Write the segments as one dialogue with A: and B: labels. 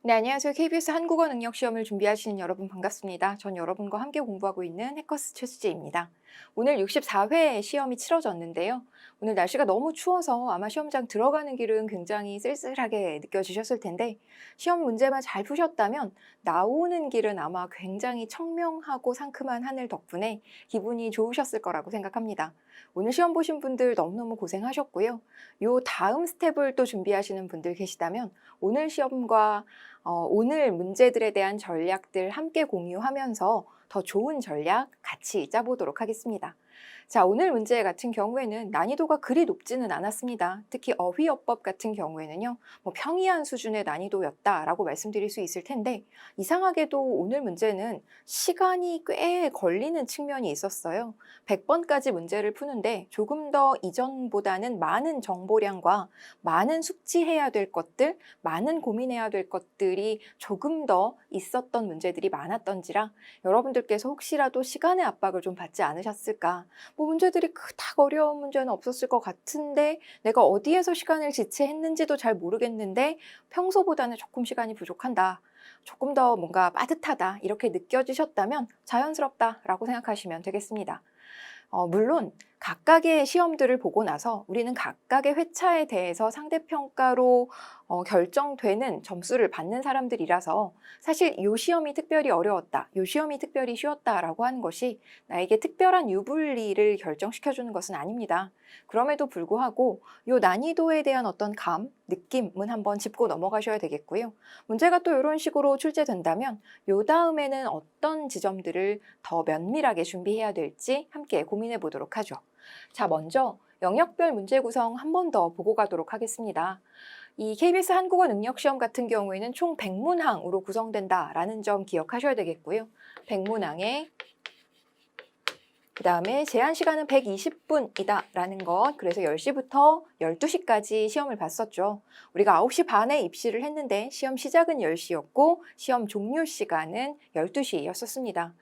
A: 네, 안녕하세요. KBS 한국어 능력 시험을 준비하시는 여러분 반갑습니다. 전 여러분과 함께 공부하고 있는 해커스 최수지입니다. 오늘 64회 시험이 치러졌는데요. 오늘 날씨가 너무 추워서 아마 시험장 들어가는 길은 굉장히 쓸쓸하게 느껴지셨을 텐데 시험 문제만 잘 푸셨다면 나오는 길은 아마 굉장히 청명하고 상큼한 하늘 덕분에 기분이 좋으셨을 거라고 생각합니다. 오늘 시험 보신 분들 너무너무 고생하셨고요. 요 다음 스텝을 또 준비하시는 분들 계시다면 오늘 시험과 오늘 문제들에 대한 전략들 함께 공유하면서 더 좋은 전략 같이 짜보도록 하겠습니다. 자, 오늘 문제 같은 경우에는 난이도가 그리 높지는 않았습니다. 특히 어휘어법 같은 경우에는요, 평이한 수준의 난이도였다라고 말씀드릴 수 있을 텐데, 이상하게도 오늘 문제는 시간이 꽤 걸리는 측면이 있었어요. 100번까지 문제를 푸는데 조금 더 이전보다는 많은 정보량과 많은 숙지해야 될 것들, 많은 고민해야 될 것들이 조금 더 있었던 문제들이 많았던지라 여러분들께서 혹시라도 시간의 압박을 좀 받지 않으셨을까? 문제들이 그닥 어려운 문제는 없었을 것 같은데 내가 어디에서 시간을 지체했는지도 잘 모르겠는데 평소보다는 조금 시간이 부족한다. 조금 더 뭔가 빠듯하다. 이렇게 느껴지셨다면 자연스럽다라고 생각하시면 되겠습니다. 물론 각각의 시험들을 보고 나서 우리는 각각의 회차에 대해서 상대평가로 결정되는 점수를 받는 사람들이라서 사실 이 시험이 특별히 어려웠다, 이 시험이 특별히 쉬웠다라고 하는 것이 나에게 특별한 유불리를 결정시켜주는 것은 아닙니다. 그럼에도 불구하고 이 난이도에 대한 어떤 감, 느낌은 한번 짚고 넘어가셔야 되겠고요. 문제가 또 이런 식으로 출제된다면 이 다음에는 어떤 지점들을 더 면밀하게 준비해야 될지 함께 고민해 보도록 하죠. 자, 먼저 영역별 문제 구성 한 번 더 보고 가도록 하겠습니다. 이 KBS 한국어 능력 시험 같은 경우에는 총 100문항으로 구성된다라는 점 기억하셔야 되겠고요. 100문항에 그다음에 제한 시간은 120분이다라는 것. 그래서 10시부터 12시까지 시험을 봤었죠. 우리가 9시 반에 입시를 했는데 시험 시작은 10시였고 시험 종료 시간은 12시였었습니다.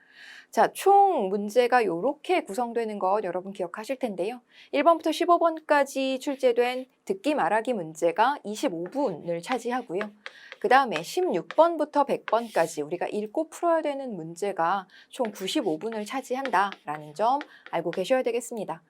A: 자, 총 문제가 이렇게 구성되는 것 여러분 기억하실 텐데요. 1번부터 15번까지 출제된 듣기 말하기 문제가 25분을 차지하고요. 그 다음에 16번부터 100번까지 우리가 읽고 풀어야 되는 문제가 총 95분을 차지한다라는 점 알고 계셔야 되겠습니다.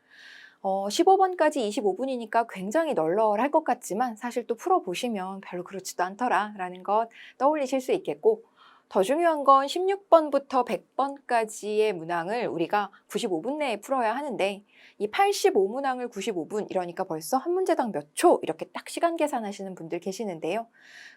A: 15번까지 25분이니까 굉장히 널널할 것 같지만 사실 또 풀어보시면 별로 그렇지도 않더라라는 것 떠올리실 수 있겠고, 더 중요한 건 16번부터 100번까지의 문항을 우리가 95분 내에 풀어야 하는데 이 85문항을 95분 이러니까 벌써 한 문제당 몇 초 이렇게 딱 시간 계산하시는 분들 계시는데요.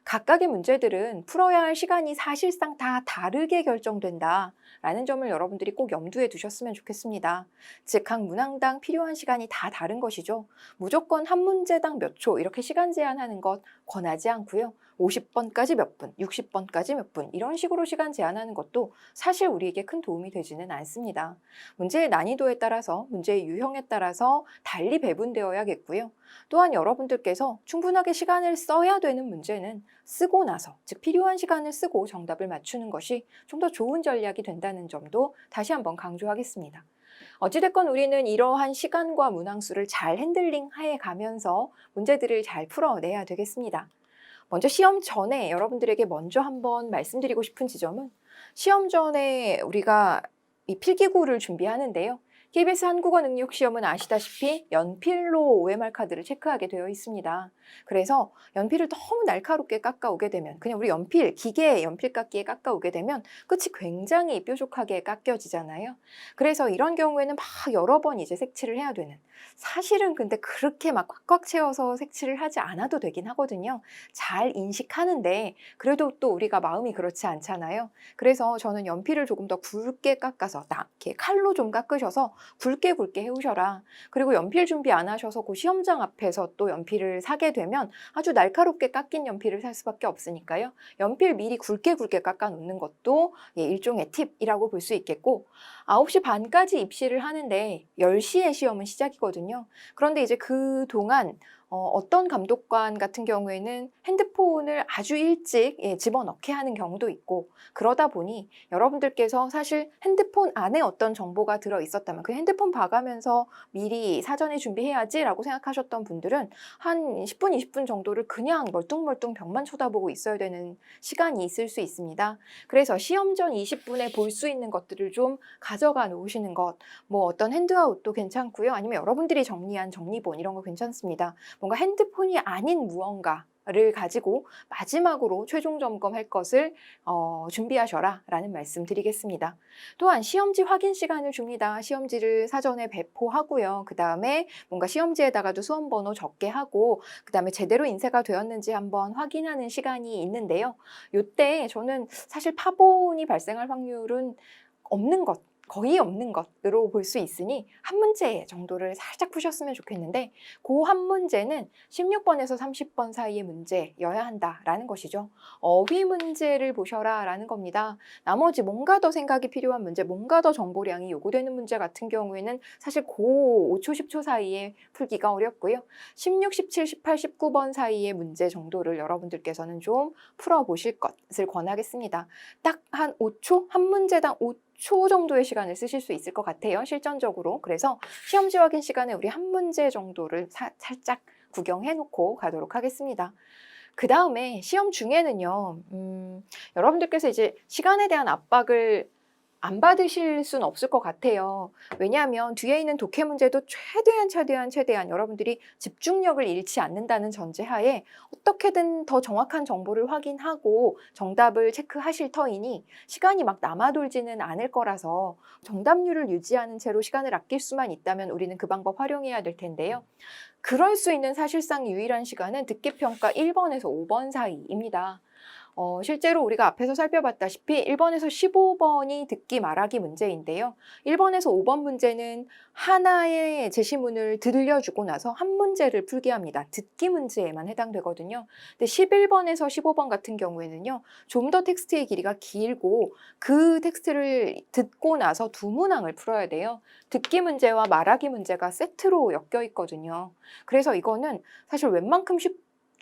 A: 각각의 문제들은 풀어야 할 시간이 사실상 다 다르게 결정된다라는 점을 여러분들이 꼭 염두에 두셨으면 좋겠습니다. 즉, 각 문항당 필요한 시간이 다 다른 것이죠. 무조건 한 문제당 몇 초 이렇게 시간 제한하는 것 권하지 않고요. 50번까지 몇 분, 60번까지 몇 분 이런 식으로 시간 제한하는 것도 사실 우리에게 큰 도움이 되지는 않습니다. 문제의 난이도에 따라서, 문제의 유형에 따라서 달리 배분되어야겠고요. 또한 여러분들께서 충분하게 시간을 써야 되는 문제는 쓰고 나서, 즉 필요한 시간을 쓰고 정답을 맞추는 것이 좀 더 좋은 전략이 된다는 점도 다시 한번 강조하겠습니다. 어찌됐건 우리는 이러한 시간과 문항수를 잘 핸들링해 가면서 문제들을 잘 풀어내야 되겠습니다. 먼저 시험 전에 여러분들에게 먼저 한번 말씀드리고 싶은 지점은, 시험 전에 우리가 이 필기구를 준비하는데요. KBS 한국어 능력 시험은 아시다시피 연필로 OMR 카드를 체크하게 되어 있습니다. 그래서 연필을 너무 날카롭게 깎아오게 되면, 그냥 우리 연필, 기계 연필 깎기에 깎아오게 되면 끝이 굉장히 뾰족하게 깎여지잖아요. 그래서 이런 경우에는 막 여러 번 이제 색칠을 해야 되는, 사실은 근데 그렇게 막 꽉꽉 채워서 색칠을 하지 않아도 되긴 하거든요. 잘 인식하는데 그래도 또 우리가 마음이 그렇지 않잖아요. 그래서 저는 연필을 조금 더 굵게 깎아서, 이렇게 칼로 좀 깎으셔서 굵게 해오셔라. 그리고 연필 준비 안 하셔서 그 시험장 앞에서 또 연필을 사게 되면 아주 날카롭게 깎인 연필을 살 수밖에 없으니까요. 연필 미리 굵게 깎아 놓는 것도 일종의 팁이라고 볼 수 있겠고, 9시 반까지 입시를 하는데 10시에 시험은 시작이거든요. 그런데 이제 그동안 어떤 감독관 같은 경우에는 핸드폰을 아주 일찍 집어넣게 하는 경우도 있고 그러다 보니 여러분들께서 사실 핸드폰 안에 어떤 정보가 들어있었다면 그 핸드폰 봐가면서 미리 사전에 준비해야지라고 생각하셨던 분들은 한 10분, 20분 정도를 그냥 멀뚱멀뚱 벽만 쳐다보고 있어야 되는 시간이 있을 수 있습니다. 그래서 시험 전 20분에 볼 수 있는 것들을 좀 가져가 놓으시는 것, 뭐 어떤 핸드아웃도 괜찮고요. 아니면 여러분들이 정리한 정리본 이런 거 괜찮습니다. 뭔가 핸드폰이 아닌 무언가를 가지고 마지막으로 최종 점검할 것을 준비하셔라 라는 말씀 드리겠습니다. 또한 시험지 확인 시간을 줍니다. 시험지를 사전에 배포하고요. 그 다음에 뭔가 시험지에다가도 수험번호 적게 하고 그 다음에 제대로 인쇄가 되었는지 한번 확인하는 시간이 있는데요. 이때 저는 사실 파본이 발생할 확률은 없는 것, 거의 없는 것으로 볼 수 있으니 한 문제 정도를 살짝 푸셨으면 좋겠는데 그 한 문제는 16번에서 30번 사이의 문제여야 한다라는 것이죠. 어휘 문제를 보셔라 라는 겁니다. 나머지 뭔가 더 생각이 필요한 문제, 뭔가 더 정보량이 요구되는 문제 같은 경우에는 사실 고 5초, 10초 사이에 풀기가 어렵고요. 16, 17, 18, 19번 사이의 문제 정도를 여러분들께서는 좀 풀어보실 것을 권하겠습니다. 딱 한 5초? 한 문제당 5초 정도의 시간을 쓰실 수 있을 것 같아요. 실전적으로. 그래서 시험지 확인 시간에 우리 한 문제 정도를 살짝 구경해 놓고 가도록 하겠습니다. 그 다음에 시험 중에는요, 여러분들께서 이제 시간에 대한 압박을 안 받으실 수는 없을 것 같아요. 왜냐하면 뒤에 있는 독해 문제도 최대한 여러분들이 집중력을 잃지 않는다는 전제하에 어떻게든 더 정확한 정보를 확인하고 정답을 체크하실 터이니 시간이 막 남아돌지는 않을 거라서 정답률을 유지하는 채로 시간을 아낄 수만 있다면 우리는 그 방법 활용해야 될 텐데요. 그럴 수 있는 사실상 유일한 시간은 듣기평가 1번에서 5번 사이입니다. 실제로 우리가 앞에서 살펴봤다시피 1번에서 15번이 듣기 말하기 문제인데요. 1번에서 5번 문제는 하나의 제시문을 들려주고 나서 한 문제를 풀게 합니다. 듣기 문제에만 해당되거든요. 근데 11번에서 15번 같은 경우에는요. 좀 더 텍스트의 길이가 길고 그 텍스트를 듣고 나서 두 문항을 풀어야 돼요. 듣기 문제와 말하기 문제가 세트로 엮여 있거든요. 그래서 이거는 사실 웬만큼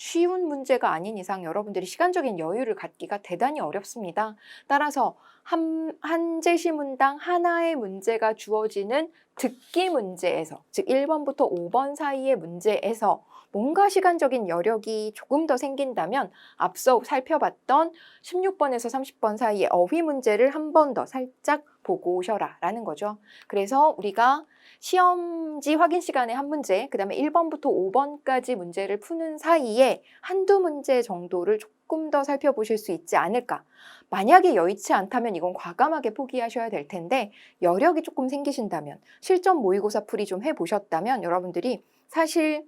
A: 쉬운 문제가 아닌 이상 여러분들이 시간적인 여유를 갖기가 대단히 어렵습니다. 따라서 한 제시문당 하나의 문제가 주어지는 듣기 문제에서, 즉 1번부터 5번 사이의 문제에서 뭔가 시간적인 여력이 조금 더 생긴다면 앞서 살펴봤던 16번에서 30번 사이의 어휘 문제를 한 번 더 살짝 보고 오셔라 라는 거죠. 그래서 우리가 시험지 확인 시간에 한 문제, 그 다음에 1번부터 5번까지 문제를 푸는 사이에 한두 문제 정도를 조금 더 살펴보실 수 있지 않을까. 만약에 여의치 않다면 이건 과감하게 포기하셔야 될 텐데 여력이 조금 생기신다면 실전 모의고사 풀이 좀 해보셨다면 여러분들이 사실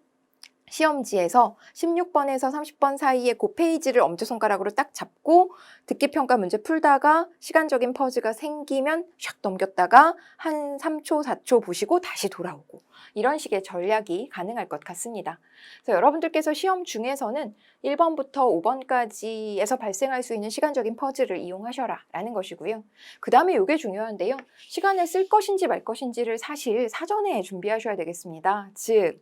A: 시험지에서 16번에서 30번 사이에 그 페이지를 엄지손가락으로 딱 잡고 듣기평가 문제 풀다가 시간적인 퍼즈가 생기면 샥 넘겼다가 한 3초, 4초 보시고 다시 돌아오고 이런 식의 전략이 가능할 것 같습니다. 그래서 여러분들께서 시험 중에서는 1번부터 5번까지에서 발생할 수 있는 시간적인 퍼즐을 이용하셔라 라는 것이고요. 그 다음에 이게 중요한데요. 시간을 쓸 것인지 말 것인지를 사실 사전에 준비하셔야 되겠습니다. 즉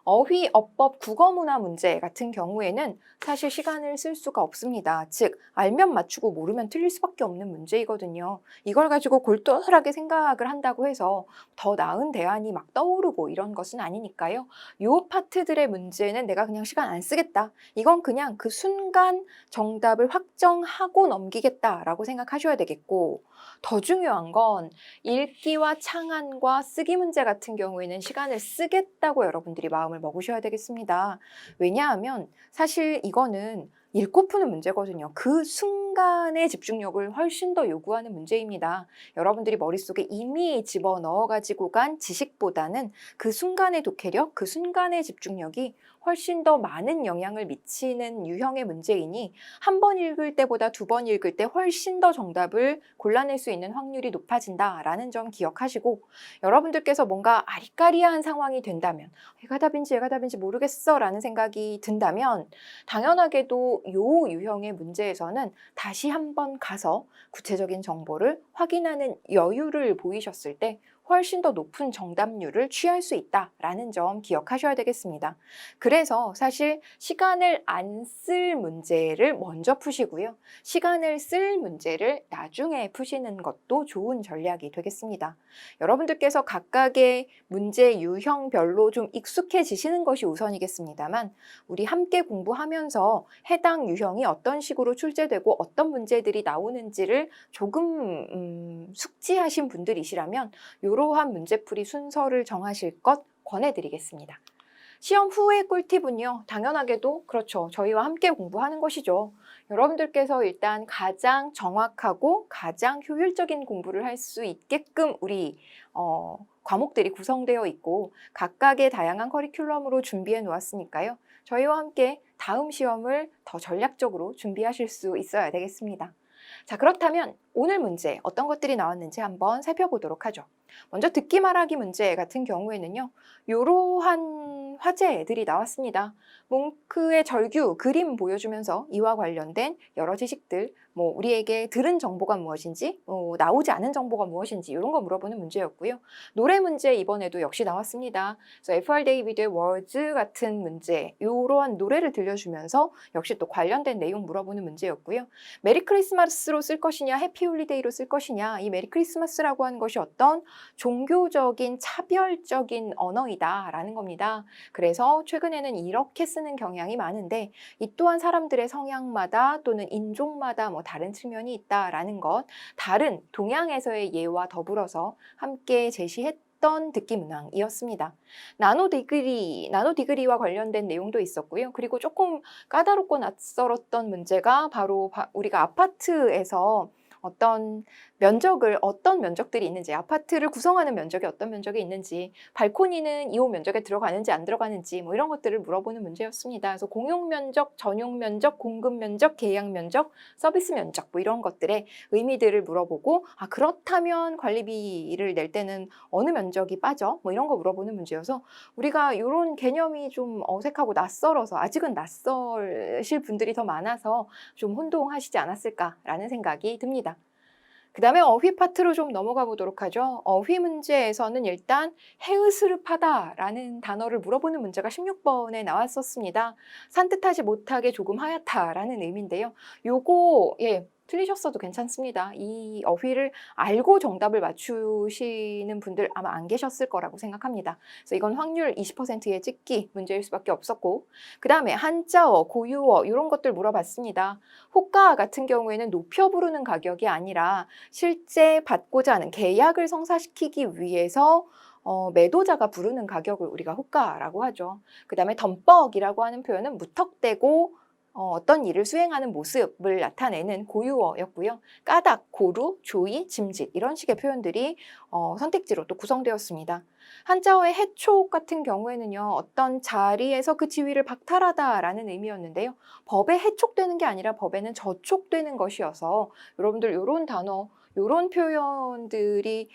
A: 어휘, 어법, 국어문화 문제 같은 경우에는 사실 시간을 쓸 수가 없습니다. 즉 알면 맞추고 모르면 틀릴 수밖에 없는 문제이거든요. 이걸 가지고 골똘하게 생각을 한다고 해서 더 나은 대안이 막 떠오르고 이런 것은 아니니까요. 요 파트들의 문제는 내가 그냥 시간 안 쓰겠다. 이건 그냥 그 순간 정답을 확정하고 넘기겠다라고 생각하셔야 되겠고 더 중요한 건 읽기와 창안과 쓰기 문제 같은 경우에는 시간을 쓰겠다고 여러분들이 마음을 먹으셔야 되겠습니다. 왜냐하면 사실 이거는 읽고 푸는 문제거든요. 그 순간의 집중력을 훨씬 더 요구하는 문제입니다. 여러분들이 머릿속에 이미 집어넣어가지고 간 지식보다는 그 순간의 독해력, 그 순간의 집중력이 훨씬 더 많은 영향을 미치는 유형의 문제이니 한 번 읽을 때보다 두 번 읽을 때 훨씬 더 정답을 골라낼 수 있는 확률이 높아진다라는 점 기억하시고 여러분들께서 뭔가 아리까리한 상황이 된다면 얘가 답인지 모르겠어 라는 생각이 든다면 당연하게도 요 유형의 문제에서는 다시 한번 가서 구체적인 정보를 확인하는 여유를 보이셨을 때 훨씬 더 높은 정답률을 취할 수 있다라는 점 기억하셔야 되겠습니다. 그래서 사실 시간을 안 쓸 문제를 먼저 푸시고요. 시간을 쓸 문제를 나중에 푸시는 것도 좋은 전략이 되겠습니다. 여러분들께서 각각의 문제 유형별로 좀 익숙해지시는 것이 우선이겠습니다만 우리 함께 공부하면서 해당 유형이 어떤 식으로 출제되고 어떤 문제들이 나오는지를 조금 숙지하신 분들이시라면 이러한 문제풀이 순서를 정하실 것 권해드리겠습니다. 시험 후의 꿀팁은요. 당연하게도 그렇죠. 저희와 함께 공부하는 것이죠. 여러분들께서 일단 가장 정확하고 가장 효율적인 공부를 할 수 있게끔 우리 과목들이 구성되어 있고 각각의 다양한 커리큘럼으로 준비해 놓았으니까요. 저희와 함께 다음 시험을 더 전략적으로 준비하실 수 있어야 되겠습니다. 자, 그렇다면 오늘 문제 어떤 것들이 나왔는지 한번 살펴보도록 하죠. 먼저 듣기 말하기 문제 같은 경우에는요. 이러한 화제들이 나왔습니다. 뭉크의 절규 그림 보여주면서 이와 관련된 여러 지식들, 우리에게 들은 정보가 무엇인지, 나오지 않은 정보가 무엇인지 이런 거 물어보는 문제였고요. 노래 문제 이번에도 역시 나왔습니다. 그래서 F.R. 데이비드의 Words 같은 문제, 이러한 노래를 들려주면서 역시 또 관련된 내용 물어보는 문제였고요. 메리 크리스마스로 쓸 것이냐, 해피 홀리데이로 쓸 것이냐, 이 메리 크리스마스라고 하는 것이 어떤 종교적인 차별적인 언어이다라는 겁니다. 그래서 최근에는 이렇게 쓰는 경향이 많은데 이 또한 사람들의 성향마다 또는 인종마다 다른 측면이 있다라는 것, 다른 동양에서의 예와 더불어서 함께 제시했던 듣기 문항이었습니다. 나노디그리와 관련된 내용도 있었고요. 그리고 조금 까다롭고 낯설었던 문제가 바로 우리가 아파트에서 어떤 면적들이 있는지, 아파트를 구성하는 면적이 어떤 면적이 있는지, 발코니는 2호 면적에 들어가는지 안 들어가는지 이런 것들을 물어보는 문제였습니다. 그래서 공용 면적, 전용 면적, 공급 면적, 계약 면적, 서비스 면적 이런 것들의 의미들을 물어보고 그렇다면 관리비를 낼 때는 어느 면적이 빠져? 이런 거 물어보는 문제여서 우리가 이런 개념이 좀 어색하고 낯설어서 아직은 낯설실 분들이 더 많아서 좀 혼동하시지 않았을까라는 생각이 듭니다. 그 다음에 어휘 파트로 좀 넘어가 보도록 하죠. 어휘 문제에서는 일단 헤으스르하다라는 단어를 물어보는 문제가 16번에 나왔었습니다. 산뜻하지 못하게 조금 하얗다라는 의미인데요. 요거 틀리셨어도 괜찮습니다. 이 어휘를 알고 정답을 맞추시는 분들 아마 안 계셨을 거라고 생각합니다. 그래서 이건 확률 20%의 찍기 문제일 수밖에 없었고, 그 다음에 한자어, 고유어 이런 것들 물어봤습니다. 호가 같은 경우에는 높여 부르는 가격이 아니라 실제 받고자 하는 계약을 성사시키기 위해서 매도자가 부르는 가격을 우리가 호가라고 하죠. 그 다음에 덤뻑이라고 하는 표현은 무턱대고 어떤 일을 수행하는 모습을 나타내는 고유어였고요. 까닭, 고루, 조의, 짐짓 이런 식의 표현들이 선택지로 또 구성되었습니다. 한자어의 해촉 같은 경우에는요. 어떤 자리에서 그 지위를 박탈하다라는 의미였는데요. 법에 해촉되는 게 아니라 법에는 저촉되는 것이어서 여러분들 이런 단어, 이런 표현들이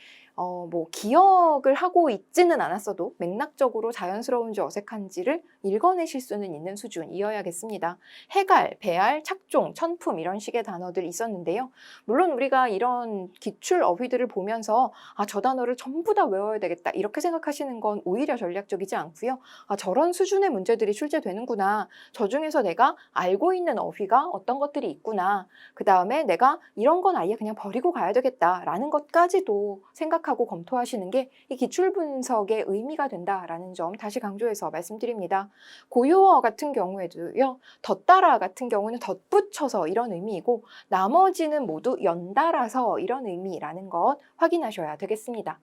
A: 기억을 하고 있지는 않았어도 맥락적으로 자연스러운지 어색한지를 읽어내실 수는 있는 수준이어야겠습니다. 해갈, 배알, 착종, 천품 이런 식의 단어들이 있었는데요. 물론 우리가 이런 기출 어휘들을 보면서 저 단어를 전부 다 외워야 되겠다 이렇게 생각하시는 건 오히려 전략적이지 않고요. 저런 수준의 문제들이 출제되는구나. 저 중에서 내가 알고 있는 어휘가 어떤 것들이 있구나. 그 다음에 내가 이런 건 아예 그냥 버리고 가야 되겠다라는 것까지도 생각하고 검토하시는 게 이 기출 분석의 의미가 된다라는 점 다시 강조해서 말씀드립니다. 고유어 같은 경우에도요. 덧따라 같은 경우는 덧붙여서 이런 의미이고 나머지는 모두 연달아서 이런 의미라는 것 확인하셔야 되겠습니다.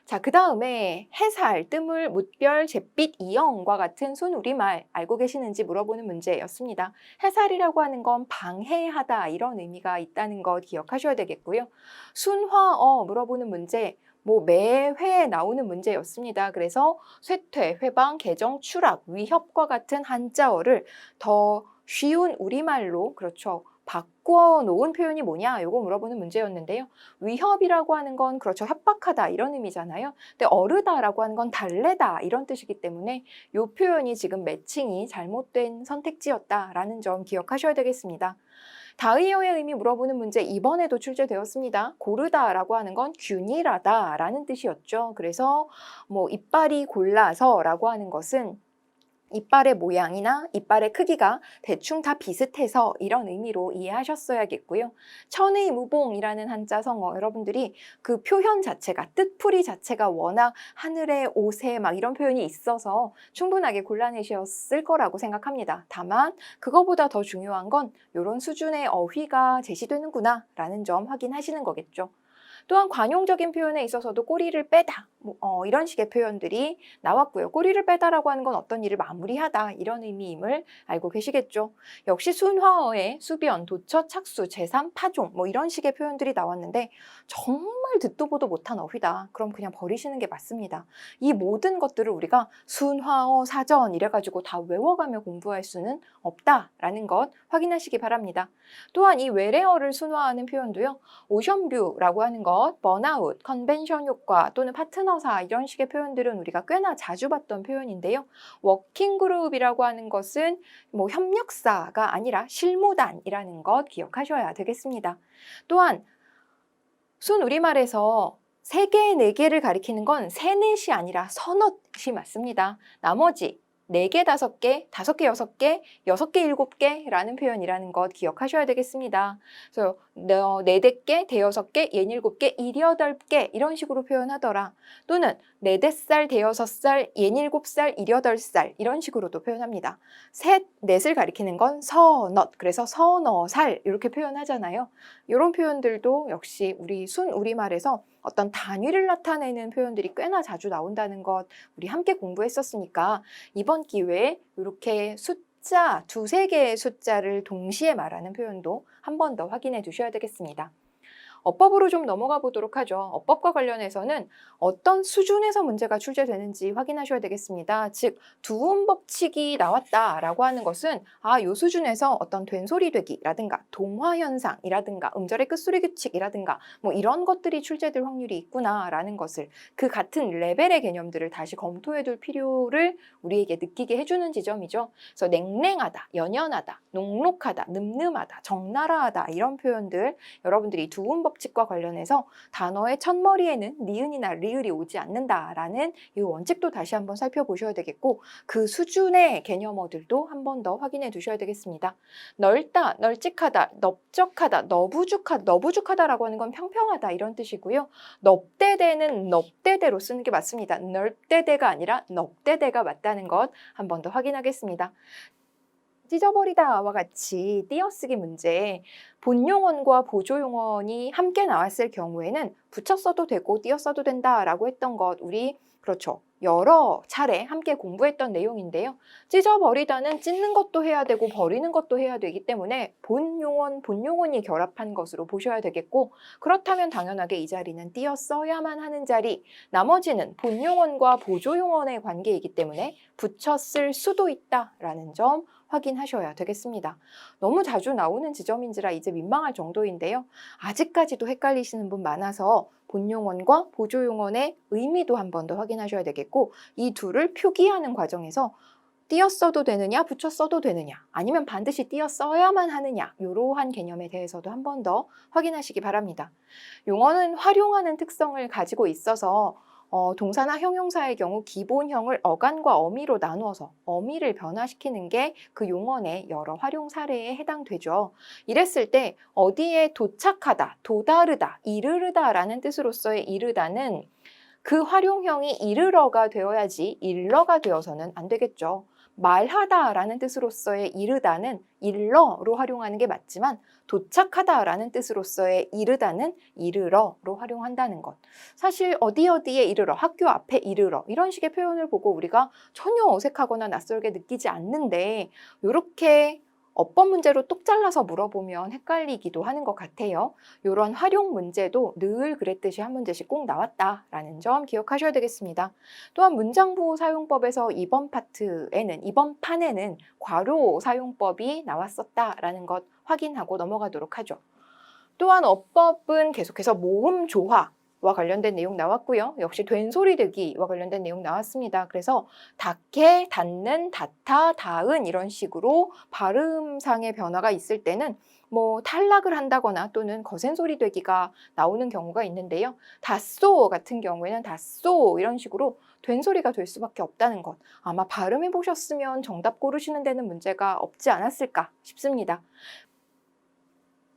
A: 자, 그 다음에 해살, 뜨물, 묻별, 잿빛, 이영과 같은 순우리말 알고 계시는지 물어보는 문제였습니다. 해살이라고 하는 건 방해하다 이런 의미가 있다는 것 기억하셔야 되겠고요. 순화어 물어보는 문제, 매회 나오는 문제였습니다. 그래서 쇠퇴, 회방, 개정, 추락, 위협과 같은 한자어를 더 쉬운 우리말로 그렇죠. 바꿔 놓은 표현이 뭐냐? 요거 물어보는 문제였는데요. 위협이라고 하는 건 그렇죠. 협박하다 이런 의미잖아요. 근데 어르다라고 하는 건 달래다 이런 뜻이기 때문에 요 표현이 지금 매칭이 잘못된 선택지였다라는 점 기억하셔야 되겠습니다. 다의어의 의미 물어보는 문제 이번에도 출제되었습니다. 고르다라고 하는 건 균일하다라는 뜻이었죠. 그래서 뭐 이빨이 골라서라고 하는 것은 이빨의 모양이나 이빨의 크기가 대충 다 비슷해서 이런 의미로 이해하셨어야겠고요. 천의무봉이라는 한자 성어 여러분들이 그 표현 자체가 뜻풀이 자체가 워낙 하늘에 옷에 막 이런 표현이 있어서 충분하게 골라내셨을 거라고 생각합니다. 다만 그거보다 더 중요한 건 이런 수준의 어휘가 제시되는구나 라는 점 확인하시는 거겠죠. 또한 관용적인 표현에 있어서도 꼬리를 빼다 이런 식의 표현들이 나왔고요. 꼬리를 빼다라고 하는 건 어떤 일을 마무리하다 이런 의미임을 알고 계시겠죠. 역시 순화어에 수변, 도처, 착수, 제삼, 파종 이런 식의 표현들이 나왔는데 정말 듣도 보도 못한 어휘다. 그럼 그냥 버리시는 게 맞습니다. 이 모든 것들을 우리가 순화어 사전 이래가지고 다 외워가며 공부할 수는 없다라는 것 확인하시기 바랍니다. 또한 이 외래어를 순화하는 표현도요. 오션뷰라고 하는 것, 번아웃, 컨벤션 효과 또는 파트너사 이런 식의 표현들은 우리가 꽤나 자주 봤던 표현인데요. 워킹그룹이라고 하는 것은 협력사가 아니라 실무단이라는 것 기억하셔야 되겠습니다. 또한 순우리말에서 3개, 4개를 가리키는 건 세넷이 아니라 서넛이 맞습니다. 나머지 4개, 5개, 5개, 6개, 6개, 7개라는 표현이라는 것 기억하셔야 되겠습니다. 그래서 4개, 6개, 67개, 78개 이런 식으로 표현하더라. 또는 4살, 6살, 67살, 78살 이런 식으로도 표현합니다. 셋, 넷을 가리키는 건 서넛, 그래서 서너살 이렇게 표현하잖아요. 이런 표현들도 역시 우리 순우리말에서 어떤 단위를 나타내는 표현들이 꽤나 자주 나온다는 것 우리 함께 공부했었으니까 이번 기회에 이렇게 숫자, 2-3개의 숫자를 동시에 말하는 표현도 한 번 더 확인해 두셔야 되겠습니다. 어법으로 좀 넘어가 보도록 하죠. 어법과 관련해서는 어떤 수준에서 문제가 출제되는지 확인하셔야 되겠습니다. 즉, 두음 법칙이 나왔다라고 하는 것은 이 수준에서 어떤 된소리 되기라든가 동화 현상이라든가 음절의 끝소리 규칙이라든가 이런 것들이 출제될 확률이 있구나라는 것을 그 같은 레벨의 개념들을 다시 검토해 둘 필요를 우리에게 느끼게 해주는 지점이죠. 그래서 냉랭하다, 연연하다, 녹록하다, 늠름하다, 적나라하다 이런 표현들 여러분들이 두음 법칙과 관련해서 단어의 첫머리에는 니은이나 리을이 오지 않는다라는 이 원칙도 다시 한번 살펴보셔야 되겠고 그 수준의 개념어들도 한 번 더 확인해 두셔야 되겠습니다. 넓다, 널찍하다, 넓적하다, 너부죽하다라고 하는 건 평평하다 이런 뜻이고요. 넙대대는 넙대대로 쓰는 게 맞습니다. 넓대대가 아니라 넙대대가 맞다는 것 한 번 더 확인하겠습니다. 찢어버리다와 같이 띄어쓰기 문제 본용언과 보조용언이 함께 나왔을 경우에는 붙여 써도 되고 띄어 써도 된다라고 했던 것 우리 그렇죠. 여러 차례 함께 공부했던 내용인데요. 찢어버리다는 찢는 것도 해야 되고 버리는 것도 해야 되기 때문에 본용언이 결합한 것으로 보셔야 되겠고 그렇다면 당연하게 이 자리는 띄어 써야만 하는 자리 나머지는 본용언과 보조용언의 관계이기 때문에 붙여 쓸 수도 있다라는 점 확인하셔야 되겠습니다. 너무 자주 나오는 지점인지라 이제 민망할 정도인데요. 아직까지도 헷갈리시는 분 많아서 본용언과 보조용언의 의미도 한 번 더 확인하셔야 되겠고 이 둘을 표기하는 과정에서 띄어 써도 되느냐 붙여 써도 되느냐 아니면 반드시 띄어 써야만 하느냐 이러한 개념에 대해서도 한 번 더 확인하시기 바랍니다. 용어는 활용하는 특성을 가지고 있어서 동사나 형용사의 경우 기본형을 어간과 어미로 나누어서 어미를 변화시키는 게 그 용언의 여러 활용 사례에 해당되죠. 이랬을 때 어디에 도착하다, 도다르다, 이르르다라는 뜻으로서의 이르다는 그 활용형이 이르러가 되어야지 일러가 되어서는 안 되겠죠. 말하다라는 뜻으로서의 이르다는 일러로 활용하는 게 맞지만 도착하다라는 뜻으로서의 이르다는 이르러로 활용한다는 것. 사실 어디에 이르러, 학교 앞에 이르러 이런 식의 표현을 보고 우리가 전혀 어색하거나 낯설게 느끼지 않는데 이렇게 어법 문제로 똑 잘라서 물어보면 헷갈리기도 하는 것 같아요. 이런 활용 문제도 늘 그랬듯이 한 문제씩 꼭 나왔다라는 점 기억하셔야 되겠습니다. 또한 문장부호 사용법에서 이번 판에는 괄호 사용법이 나왔었다라는 것 확인하고 넘어가도록 하죠. 또한 어법은 계속해서 모음 조화와 관련된 내용 나왔고요. 역시 된소리 듣기와 관련된 내용 나왔습니다. 그래서 닿게, 닿는, 닿다, 닿은 이런 식으로 발음상의 변화가 있을 때는 뭐 탈락을 한다거나 또는 거센 소리 되기가 나오는 경우가 있는데요. 닷소 같은 경우에는 닷소 이런 식으로 된소리가 될 수밖에 없다는 것. 아마 발음해 보셨으면 정답 고르시는 데는 문제가 없지 않았을까 싶습니다.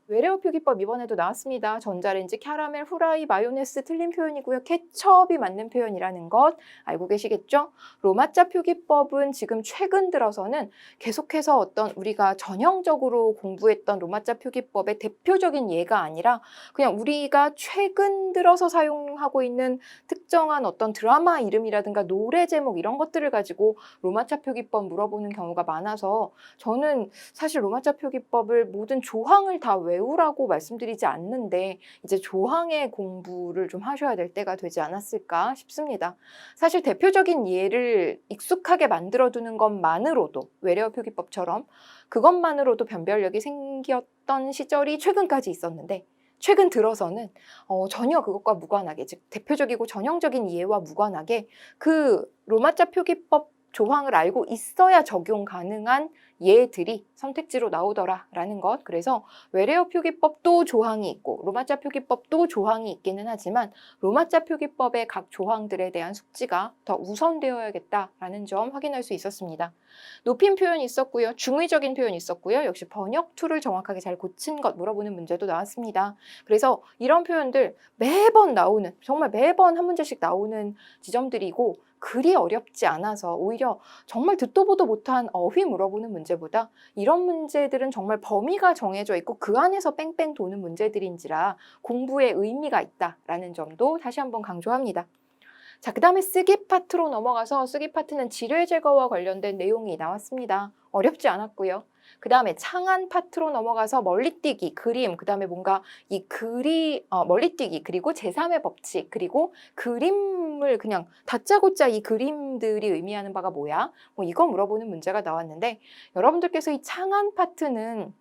A: 외래어 표기법 이번에도 나왔습니다. 전자레인지, 캐러멜, 후라이, 마요네즈 틀린 표현이고요. 케첩이 맞는 표현이라는 것 알고 계시겠죠? 로마자 표기법은 지금 최근 들어서는 계속해서 어떤 우리가 전형적으로 공부했던 로마자 표기법의 대표적인 예가 아니라 그냥 우리가 최근 들어서 사용하고 있는 특정한 어떤 드라마 이름이라든가 노래 제목 이런 것들을 가지고 로마자 표기법 물어보는 경우가 많아서 저는 사실 로마자 표기법을 모든 조항을 다 외우라고 말씀드리지 않는데 이제 조항의 공부를 좀 하셔야 될 때가 되지 않았을까 싶습니다. 사실 대표적인 예를 익숙하게 만들어두는 것만으로도 외래어 표기법처럼 그것만으로도 변별력이 생겼던 시절이 최근까지 있었는데 최근 들어서는 전혀 그것과 무관하게 즉 대표적이고 전형적인 예와 무관하게 그 로마자 표기법 조항을 알고 있어야 적용 가능한 예들이 선택지로 나오더라라는 것. 그래서 외래어 표기법도 조항이 있고 로마자 표기법도 조항이 있기는 하지만 로마자 표기법의 각 조항들에 대한 숙지가 더 우선되어야겠다라는 점 확인할 수 있었습니다. 높임 표현이 있었고요. 중의적인 표현이 있었고요. 역시 번역 툴을 정확하게 잘 고친 것 물어보는 문제도 나왔습니다. 그래서 이런 표현들 매번 나오는 정말 매번 한 문제씩 나오는 지점들이고 그리 어렵지 않아서 오히려 정말 듣도 보도 못한 어휘 물어보는 문제보다 이런 문제들은 정말 범위가 정해져 있고 그 안에서 뺑뺑 도는 문제들인지라 공부에 의미가 있다라는 점도 다시 한번 강조합니다. 자, 그 다음에 쓰기 파트로 넘어가서 쓰기 파트는 지뢰 제거와 관련된 내용이 나왔습니다. 어렵지 않았고요. 그 다음에 창안 파트로 넘어가서 멀리뛰기, 그림, 그 다음에 뭔가 멀리뛰기, 그리고 제3의 법칙, 그리고 그림을 그냥 다짜고짜 이 그림들이 의미하는 바가 뭐야? 뭐 이거 물어보는 문제가 나왔는데 여러분들께서 이 창안 파트는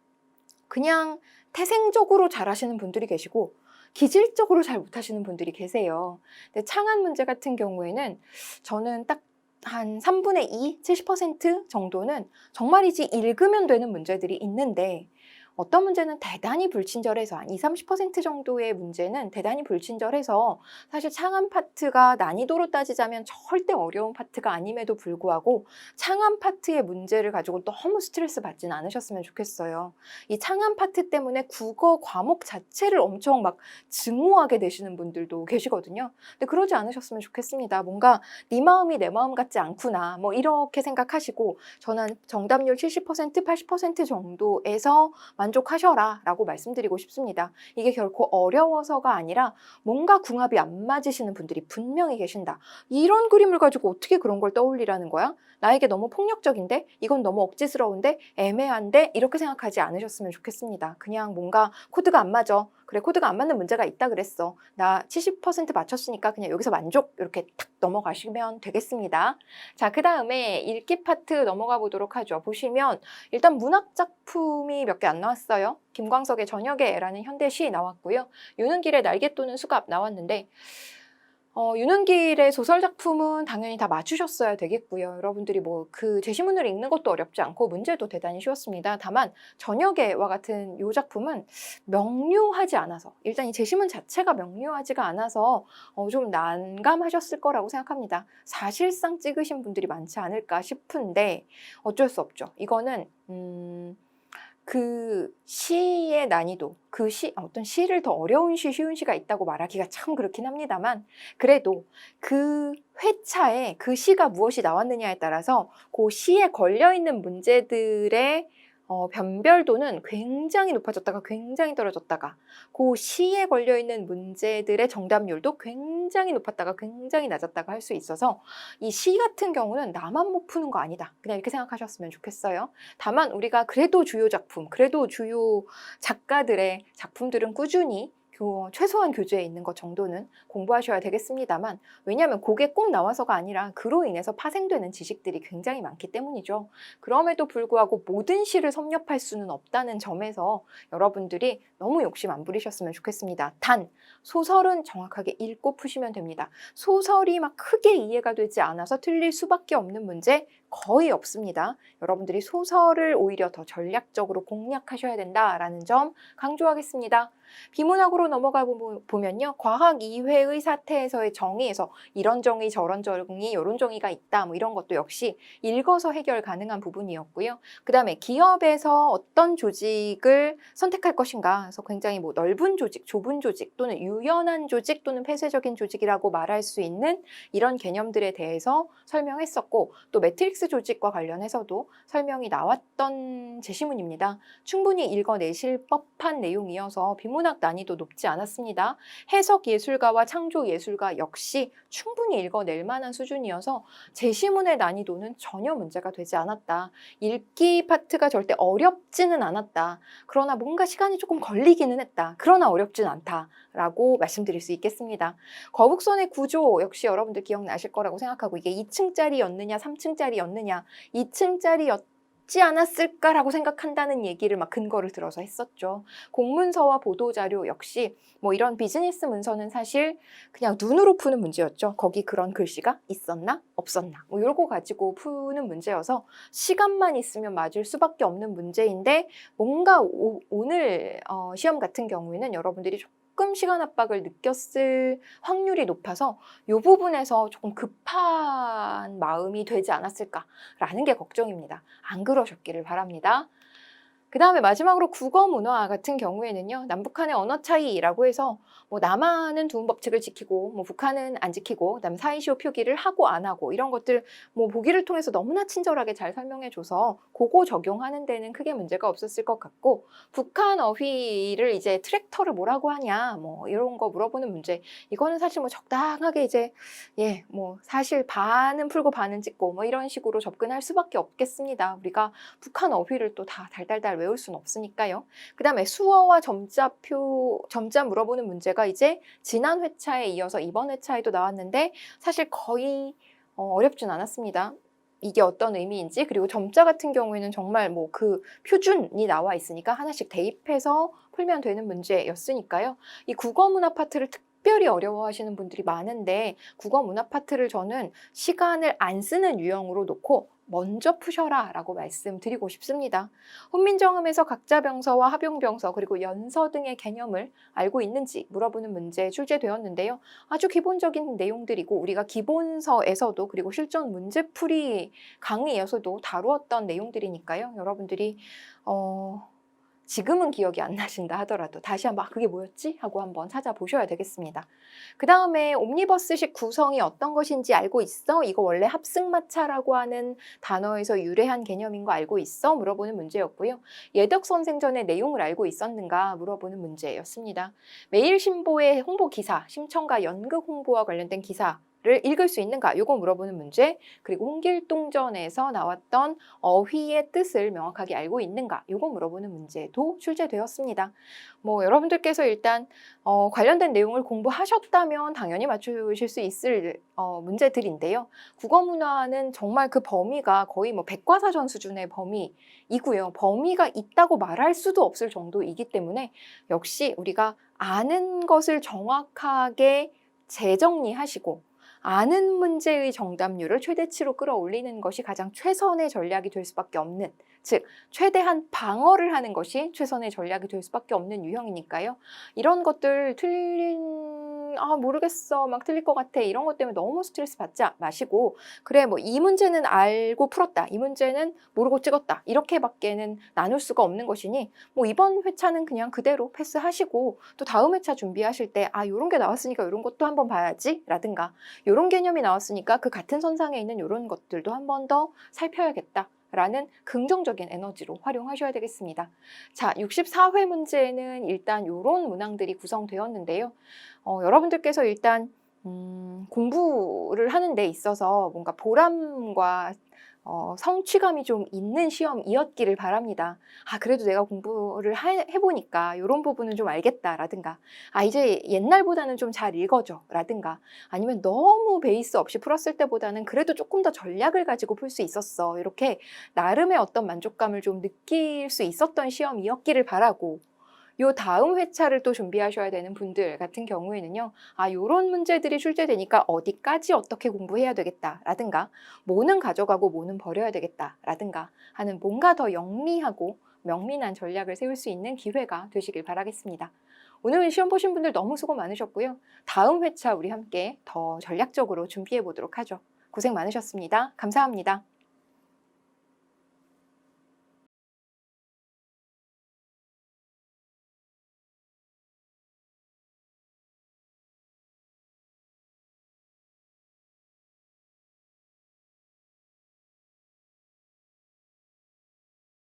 A: 그냥 태생적으로 잘하시는 분들이 계시고 기질적으로 잘 못하시는 분들이 계세요. 근데 창안 문제 같은 경우에는 저는 딱 한 3분의 2, 70% 정도는 정말이지 읽으면 되는 문제들이 있는데 어떤 문제는 대단히 불친절해서 한 20, 30% 정도의 문제는 대단히 불친절해서 사실 창안 파트가 난이도로 따지자면 절대 어려운 파트가 아님에도 불구하고 창안 파트의 문제를 가지고 너무 스트레스 받지는 않으셨으면 좋겠어요. 이 창안 파트 때문에 국어 과목 자체를 엄청 막 증오하게 되시는 분들도 계시거든요. 근데 그러지 않으셨으면 좋겠습니다. 뭔가 네 마음이 내 마음 같지 않구나 뭐 이렇게 생각하시고 저는 정답률 70%, 80% 정도에서 만족하셔라 라고 말씀드리고 싶습니다. 이게 결코 어려워서가 아니라 뭔가 궁합이 안 맞으시는 분들이 분명히 계신다. 이런 그림을 가지고 어떻게 그런 걸 떠올리라는 거야? 나에게 너무 폭력적인데? 이건 너무 억지스러운데? 애매한데? 이렇게 생각하지 않으셨으면 좋겠습니다. 그냥 뭔가 코드가 안 맞아. 그래, 코드가 안 맞는 문제가 있다 그랬어. 나 70% 맞췄으니까 그냥 여기서 만족 이렇게 탁 넘어가시면 되겠습니다. 자, 그 다음에 읽기 파트 넘어가 보도록 하죠. 보시면 일단 문학 작품이 몇 개 안 나왔어요. 김광석의 저녁에라는 현대시 나왔고요. 윤은길의 날개 또는 수갑 나왔는데 윤은길의 소설 작품은 당연히 다 맞추셨어야 되겠고요. 여러분들이 뭐 그 제시문을 읽는 것도 어렵지 않고 문제도 대단히 쉬웠습니다. 다만 저녁에와 같은 이 작품은 명료하지 않아서 일단 이 제시문 자체가 명료하지가 않아서 좀 난감하셨을 거라고 생각합니다. 사실상 찍으신 분들이 많지 않을까 싶은데 어쩔 수 없죠. 이거는 그 시의 난이도, 어떤 시를 더 어려운 시, 쉬운 시가 있다고 말하기가 참 그렇긴 합니다만 그래도 그 회차에 그 시가 무엇이 나왔느냐에 따라서 그 시에 걸려있는 문제들의 변별도는 굉장히 높아졌다가 굉장히 떨어졌다가 그 시에 걸려있는 문제들의 정답률도 굉장히 높았다가 굉장히 낮았다가 할 수 있어서 이 시 같은 경우는 나만 못 푸는 거 아니다. 그냥 이렇게 생각하셨으면 좋겠어요. 다만 우리가 그래도 주요 작품, 그래도 주요 작가들의 작품들은 꾸준히 최소한 교재에 있는 것 정도는 공부하셔야 되겠습니다만, 왜냐하면 그게 꼭 나와서가 아니라 그로 인해서 파생되는 지식들이 굉장히 많기 때문이죠. 그럼에도 불구하고 모든 시를 섭렵할 수는 없다는 점에서 여러분들이 너무 욕심 안 부리셨으면 좋겠습니다. 단 소설은 정확하게 읽고 푸시면 됩니다. 소설이 막 크게 이해가 되지 않아서 틀릴 수밖에 없는 문제 거의 없습니다. 여러분들이 소설을 오히려 더 전략적으로 공략하셔야 된다라는 점 강조하겠습니다. 비문학으로 넘어가 보면요. 과학 이외의 사태에서의 정의에서 이런 정의, 저런 정의, 이런 정의가 있다. 뭐 이런 것도 역시 읽어서 해결 가능한 부분이었고요. 그 다음에 기업에서 어떤 조직을 선택할 것인가. 그래서 굉장히 뭐 넓은 조직, 좁은 조직 또는 유연한 조직 또는 폐쇄적인 조직이라고 말할 수 있는 이런 개념들에 대해서 설명했었고, 또 매트릭스 조직과 관련해서도 설명이 나왔던 제시문입니다. 충분히 읽어내실 법한 내용이어서 비문학 난이도 높지 않았습니다. 해석 예술가와 창조 예술가 역시 충분히 읽어낼 만한 수준이어서 제시문의 난이도는 전혀 문제가 되지 않았다. 읽기 파트가 절대 어렵지는 않았다. 그러나 뭔가 시간이 조금 걸리기는 했다. 그러나 어렵진 않다. 라고 말씀드릴 수 있겠습니다. 거북선의 구조 역시 여러분들 기억나실 거라고 생각하고, 이게 2층짜리였느냐 3층짜리였느냐, 2층짜리였지 않았을까라고 생각한다는 얘기를 막 근거를 들어서 했었죠. 공문서와 보도자료 역시 뭐 이런 비즈니스 문서는 사실 그냥 눈으로 푸는 문제였죠. 거기 그런 글씨가 있었나 없었나 뭐 이런 거 가지고 푸는 문제여서 시간만 있으면 맞을 수밖에 없는 문제인데, 뭔가 오늘 시험 같은 경우에는 여러분들이 조금 시간 압박을 느꼈을 확률이 높아서 이 부분에서 조금 급한 마음이 되지 않았을까라는 게 걱정입니다. 안 그러셨기를 바랍니다. 그 다음에 마지막으로 국어 문화 같은 경우에는요, 남북한의 언어 차이라고 해서 뭐 남한은 두음 법칙을 지키고 뭐 북한은 안 지키고, 그다음에 사이시오 표기를 하고 안 하고 이런 것들 뭐 보기를 통해서 너무나 친절하게 잘 설명해줘서 그거 적용하는 데는 크게 문제가 없었을 것 같고, 북한 어휘를 이제 트랙터를 뭐라고 하냐 뭐 이런 거 물어보는 문제, 이거는 사실 뭐 적당하게 이제 뭐 사실 반은 풀고 반은 찍고 뭐 이런 식으로 접근할 수밖에 없겠습니다. 우리가 북한 어휘를 또 다 달달달 외울 수는 없으니까요. 그 다음에 수어와 점자 물어보는 문제가 이제 지난 회차에 이어서 이번 회차에도 나왔는데 사실 거의 어렵진 않았습니다. 이게 어떤 의미인지, 그리고 점자 같은 경우에는 정말 뭐 그 표준이 나와 있으니까 하나씩 대입해서 풀면 되는 문제였으니까요. 이 국어 문화 파트를 특별히 어려워하시는 분들이 많은데, 국어 문화 파트를 저는 시간을 안 쓰는 유형으로 놓고 먼저 푸셔라 라고 말씀드리고 싶습니다. 훈민정음에서 각자병서와 합용병서 그리고 연서 등의 개념을 알고 있는지 물어보는 문제 출제되었는데요. 아주 기본적인 내용들이고 우리가 기본서에서도 그리고 실전 문제풀이 강의에서도 다루었던 내용들이니까요. 여러분들이 지금은 기억이 안 나신다 하더라도 다시 한번 그게 뭐였지? 하고 한번 찾아보셔야 되겠습니다. 그 다음에 옴니버스식 구성이 어떤 것인지 알고 있어? 이거 원래 합승마차라고 하는 단어에서 유래한 개념인 거 알고 있어? 물어보는 문제였고요. 예덕선생전의 내용을 알고 있었는가? 물어보는 문제였습니다. 매일신보의 홍보 기사, 심청과 연극 홍보와 관련된 기사 를 읽을 수 있는가? 이거 물어보는 문제, 그리고 홍길동전에서 나왔던 어휘의 뜻을 명확하게 알고 있는가? 이거 물어보는 문제도 출제되었습니다. 뭐 여러분들께서 일단 관련된 내용을 공부하셨다면 당연히 맞추실 수 있을 문제들인데요. 국어문화는 정말 그 범위가 거의 뭐 백과사전 수준의 범위이고요. 범위가 있다고 말할 수도 없을 정도이기 때문에 역시 우리가 아는 것을 정확하게 재정리하시고 아는 문제의 정답률을 최대치로 끌어올리는 것이 가장 최선의 전략이 될 수밖에 없는, 즉 최대한 방어를 하는 것이 최선의 전략이 될 수밖에 없는 유형이니까요. 이런 것들 모르겠어 막 틀릴 것 같아 이런 것 때문에 너무 스트레스 받지 마시고, 그래 뭐 이 문제는 알고 풀었다, 이 문제는 모르고 찍었다, 이렇게밖에는 나눌 수가 없는 것이니 뭐 이번 회차는 그냥 그대로 패스하시고, 또 다음 회차 준비하실 때 요런 게 나왔으니까 이런 것도 한번 봐야지 라든가, 이런 개념이 나왔으니까 그 같은 선상에 있는 이런 것들도 한 번 더 살펴야겠다 라는 긍정적인 에너지로 활용하셔야 되겠습니다. 자, 64회 문제는 일단 이런 문항들이 구성되었는데요. 여러분들께서 일단 공부를 하는 데 있어서 뭔가 보람과 성취감이 좀 있는 시험이었기를 바랍니다. 그래도 내가 공부를 해보니까 이런 부분은 좀 알겠다라든가, 이제 옛날보다는 좀 잘 읽어줘 라든가, 아니면 너무 베이스 없이 풀었을 때보다는 그래도 조금 더 전략을 가지고 풀 수 있었어. 이렇게 나름의 어떤 만족감을 좀 느낄 수 있었던 시험이었기를 바라고, 요 다음 회차를 또 준비하셔야 되는 분들 같은 경우에는요, 요런 문제들이 출제되니까 어디까지 어떻게 공부해야 되겠다라든가, 뭐는 가져가고 뭐는 버려야 되겠다라든가 하는 뭔가 더 영리하고 명민한 전략을 세울 수 있는 기회가 되시길 바라겠습니다. 오늘 시험 보신 분들 너무 수고 많으셨고요. 다음 회차 우리 함께 더 전략적으로 준비해 보도록 하죠. 고생 많으셨습니다. 감사합니다.